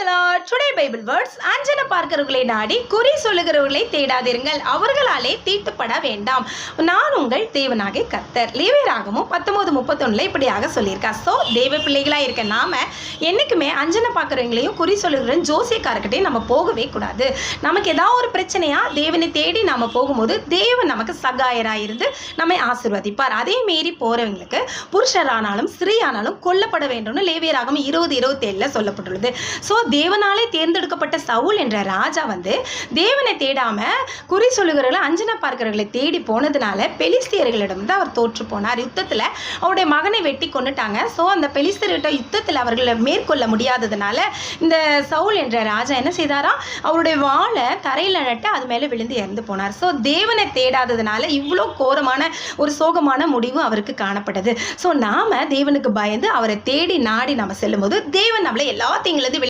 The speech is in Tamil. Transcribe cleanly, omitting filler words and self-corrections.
the Lord. Today Bible words அஞ்சன பார்க்கிறவர்களை நாடி குறி சொல்லுகிறவர்களை தேடாதீர்கள், அவர்களாலே தீட்டுப்பட வேண்டாம், நான் உங்கள் தேவனாகிய கர்த்தர். லேவியராகமம் 19:31 இப்படியாக சொல்லியிருக்கா. ஸோ தேவ பிள்ளைகளாக இருக்க நாம என்னைக்குமே அஞ்சனை பார்க்குறவங்களையும் குறி சொல்லுகிற ஜோசியக்காரர்கிட்டையும் நம்ம போகவே கூடாது. நமக்கு ஏதாவது ஒரு பிரச்சனையா தேவனை தேடி நாம போகும்போது தேவன் நமக்கு சகாயராயிருந்து நம்மை ஆசீர்வதிப்பார். அதே மீறி போறவங்களுக்கு புருஷரானாலும் ஸ்திரீயானாலும் கொல்லப்பட வேண்டும்னு லேவியராகமம் 20:27 சொல்லப்பட்டுள்ளது. ஸோ தேவனாலே தேர்ந்தெடுக்கப்பட்ட சவுல் என்ற ராஜா தேவனை தேடாம குறி சொல்லுகிறவர்களை அஞ்சனை பார்க்கிறவர்களை தேடி போனதுனால பெலிஸ்தியர்களிடம் அவர் தோற்று போனார். யுத்தத்தில் அவருடைய மகனை வெட்டி கொண்டுட்டாங்க. ஸோ அந்த பெலிஸ்தியர்கிட்ட யுத்தத்தில் அவர்களை மேற்கொள்ள முடியாததுனால இந்த சவுல் என்ற ராஜா என்ன செய்தாரா, அவருடைய வாளை தரையில் நட்டு அது மேலே விழுந்து இறந்து போனார். ஸோ தேவனை தேடாததுனால இவ்வளோ கோரமான ஒரு சோகமான முடிவு அவருக்கு காணப்பட்டது. ஸோ நாம தேவனுக்கு பயந்து அவரை தேடி நாடி நம்ம செல்லும் போது தேவன் நம்மளை எல்லா தீங்கிலிருந்து